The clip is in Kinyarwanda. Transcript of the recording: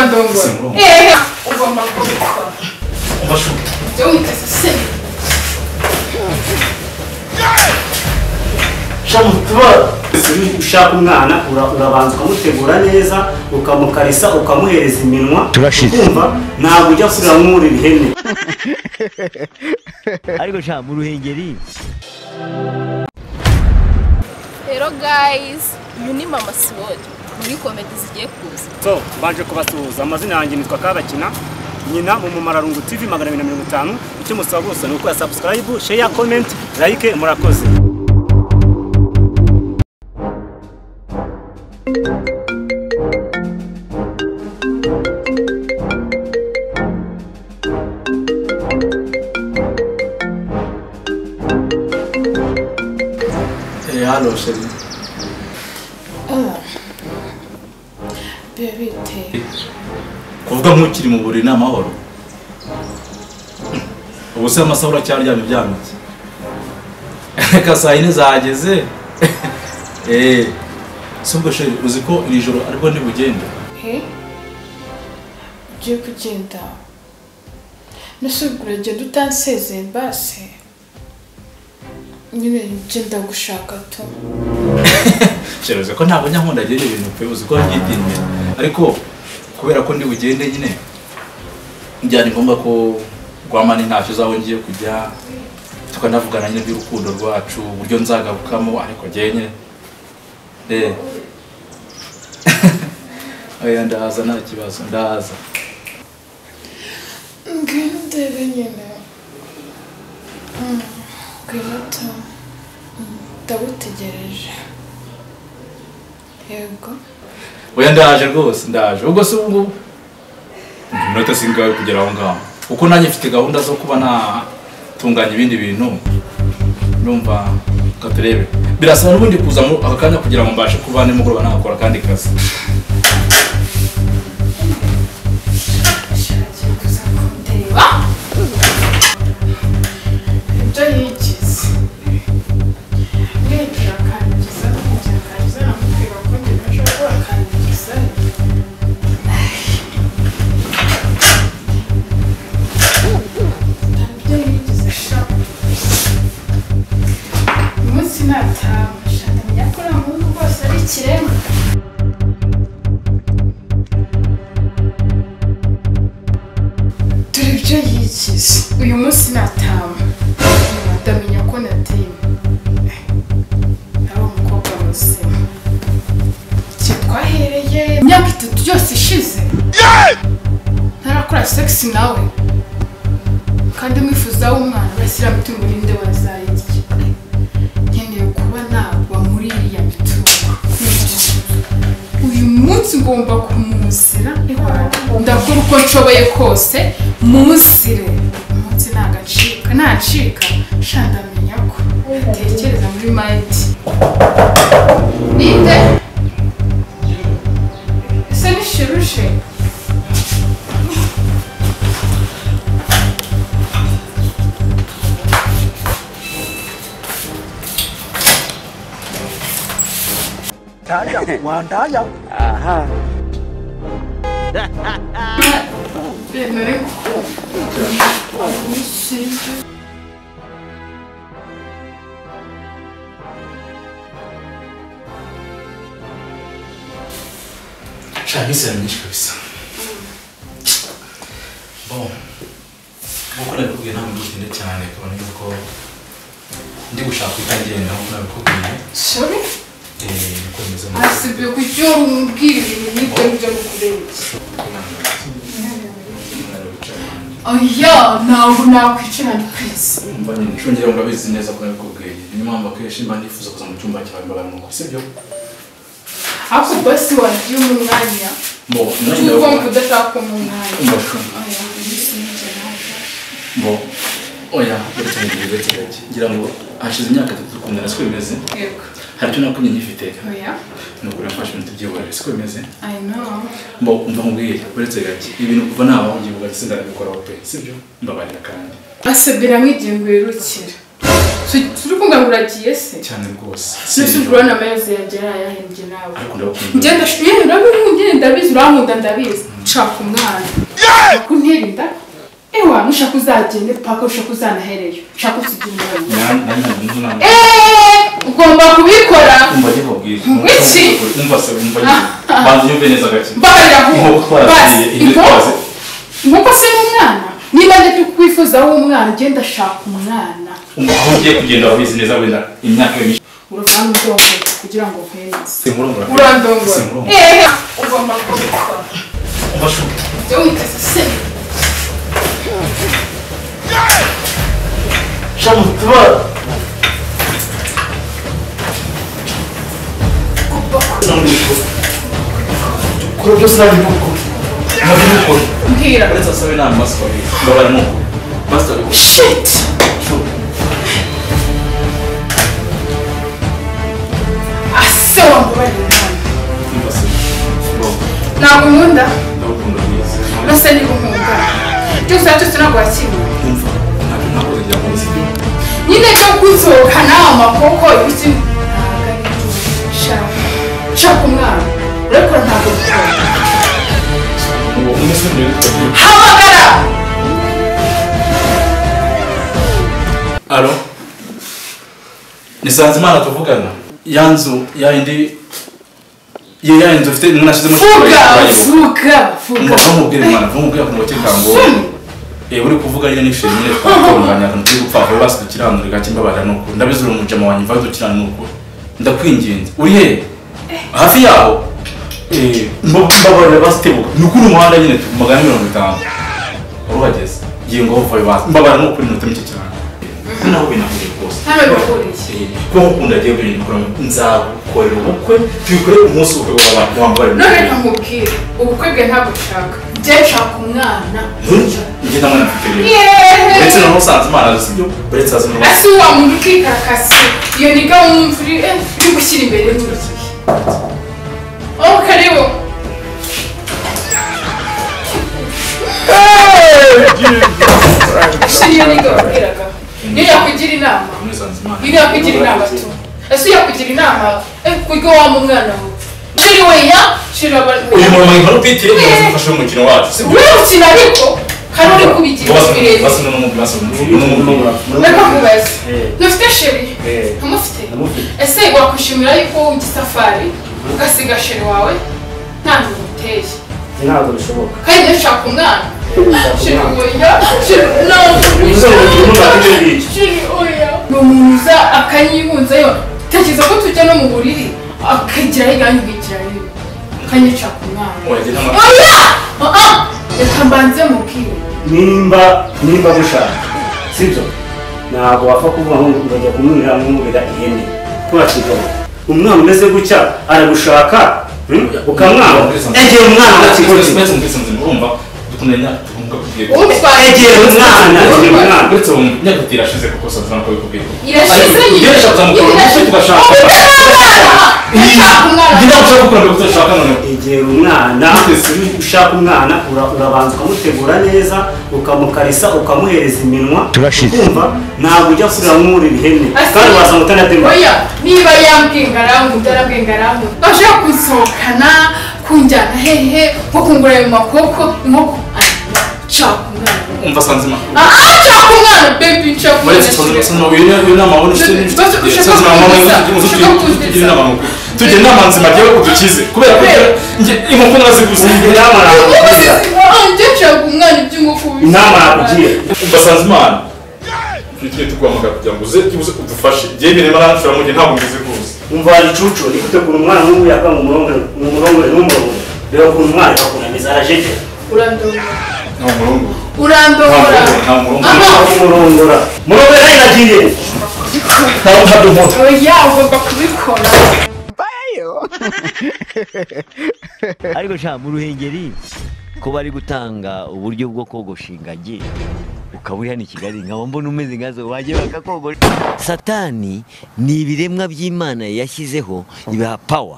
ndongora ugomba kubikora byo witeze se shamutuba ushaka umwana urabanza ukamutegura neza ukamukarisa ukamuhereza iminwa ukumva ntabwo ujya kurira nk'uri ihene ariko sha mu ruhengeri. Hello guys, uyu ni Mama Sword muri comedy zigiye kuza. So baje kubasuhuza, amazina yanjye nitwa Kabakina nyina mu Mumararungu TV 250. Icyo musaba bose ni uko subscribe, share, comment, like murakoze. Hello, Shelly. Baby, kuvuga nk'ukiri mu buriri n'amahoro. Ubuse amasaha uracyaryamye byamitse. Ka saa yine zageze. Subwo Shelly, uzi ko iri joro ariko ntibugende. ugiye kugenda nasubwira genda utansezeye basi nyine ngenda gushaka to Shelly, ko ntabwo nyankunda agiye ibintu pe uzi ko ngidinde. Ariko kubera ko ndi bugende nyine njyani ngomba ko gwamani ntacyo zaho ngiye kujya tukanavugana nyine by'urukundo rwacu uburyo nzagarukamo ariko genye oya ndaza nta kibazo ndaza ngende nyine kwita ndagutegereje yego oya ndaje rwose ndaje ubwo se ubu minota singawe kugera aho ngaho kuko nanjye mfite gahunda zo kuba natunganya ibindi bintu numva katurebe birasaba n'ubundi kuza mu akanya kugira ngo mbashe kuba nimugoroba nakora kandi kazi uyu munsi natama ndamenya ko nateye ari umukobwa muzima twahereye imyaka 3 yose ishize ntarakora sex nawe kandi mwifuza umwana bashyira mitungo ninde wazayirya nkeneye kuba nagwa muri iriya mitungo uyu munsi ngomba kumusira ndakora uko nshoboye kose musire umunsi nagacika nacika shandamenya ko tekereza muri mind ninde ese nishirushe Tanya, wantanya. Aha. Shahise nyinshi kabisa. Bon. Mukora kubwiye nta mugende cyane kabone yuko ndi gushaka kwitangenda nko nabikubwiye. Sorry? Komeza. Asibye kujyo umbwira ibintu n'ibyo byo gukureba. Oya, ntabwo nakwicara kwisi. Mbanye nshongera ngo abizi neza ko nabikubwiye. Niyo mpamvu akenshi mba nifuza kuza mu cyumba cyawe mbagana nuko sibyo? Ako basi wagiye mu mwanya. Bo, nari ndabona kudashaka mu mwanya. Bo, oya, biretse ngira ngo hashize imyaka 3 dukundana siko bimeze. Yego. Hari cyo nakumye nyifite. Oya. Nuko rafashe ibintu byibore siko bimeze. I know. Bo, umva nkubwiye biretse gake. Ibintu kuva naho ngivuga ati ndabikora pe, sibyo? Mbabarira kandi. Asebera mwigiye ngwerukira. Turi kunganguragiye se cyane rwose. Sisubura na mayoze yagera yahenje nawe. Ariko ndakunda. Ngenda ndabizi urankunda ndabizi. nshaka umwana kuntera inda ewa nushaka uzagende paka ushaka uzanahereyo ushaka usigira umwana ugomba kubikora iki banza nyumve neza gake mbabarira nkuko se n'umwana niba njye kwifuza w'umwana genda shaka umwana aho ugiye kugenda wabizi neza wenda imyaka myinshi uravana udongo kugira ngo nkweze urandongora ugomba kubikora ubashu byo witeze se shamu tuba kuro byose nabibuko mbwira uretse asabe nta master babara nuko master shit ase wambabarira ntabwo nkunda nase niba nkunda byose ntabwo wakimwe nyine cyo kusohokana amakoko ibiki shaka umwana ureko ntabwo bikora hamagara alo ni Sanzimana tuvugana yanzu yindi yanzu ufite mwanashizemo vuga mubwire mwana mubwire ko mutekango uri kuvuga nyine n'ishimwe nyine twatonganya kandi turi gupfa vuba basukirandurika kimbabara nuko ndabizura umujama wanyu mva dukirana nuko ndakwinginze uri he hafi yaho mbabara basitebuka nuko umuhanda nyine magana 50 urubageze giye ngo vuba bas mbabara nuko ni mutemike cyane naho binakuri rwose hano bikuriye ko ukunda giye bintu kora nzagukorera ubukwe twikore umunsi ubukwe bw'abantu wambare none nkubwire ubukwe bwe ntabwo ushaka njye nshaka umwana njye namwe nafite uretse no Sanzimana sibyo uretse azimwe asi wa muntu ukikakasi iyo ni gahunda uri gushyira imbere n'uruki karibu iyo ni gahunda niyo yakugira inama niyo yakugira inama tu ese yakugira inama kuryo wa mu mwana we shiri weya shira uyu muntu ngo upitire mufashe umukino wacu sibyo ukina ariko kandi uri kubigira bireze basana no mu glass nako kubaza nufite shiri ntumufite ese wakwishimira yuko ugisafari ugasiga shiri wawe nta ntuteye ntabwo bishoboka kandi nshaka umwana shiri weya shiri oya n'umuntu uza akanyibunzayo tekereza ko tujya no mu buriri akagiraho iganje ubwikirayo akanyicaka umwana oya reka mbanze mubwire nimba gushaka sibyo ntabwo wapfa kuvuga ngo urajya kumwira nk'umubira ihene twakigabo umwana umeze gutya aragushaka ukamwanga egera umwana mu kigo cye urumva dukundanya egera umwana uretse ubu nyagutira ashize kuko Sanzimana ko bikubwiye irashize nyine tugashaka egera umwana ushaka umwana urabanza ukamutegura neza ukamukarisa ukamuhereza iminwa ukumva ntabwo ujya kurira nk'umurira ihene kandi wasanga utanatemba oya niba yambwingaramu utarabwingaramu bashaka kunsohokana kunjyana hehe nko kungura ayo makoko inkoko nshaka umwana umva Sanzimana nshaka umwana baby nshaka umwana uyu nama wabona tugira inama nzima agiye kudukize kubera ko inkoko naziguze inama nakugira njye nshaka umwana iby'inkoko inama nakugira umva Sanzimana tujye tukwamagana kugira ngo uze udufashe igihe imirimo arashobora mu gihe ntabwo ngize kuza umva icucu ni gutegura umwana nk'ubu yaka mu murongore n'umurongo rero ukuntu umwana yakunaniza arajeje urandongora umurongora murongore nayo nagiye oya ugomba kubikora ariko sha mu Ruhengeri ko bari gutanga uburyo bwo kogosha ingagi ukaba uri hano i Kigali nkaba mbona umeze nkazo wagiye bakakogosha. Satani ni ibiremwa by'Imana yashyizeho ibaha power.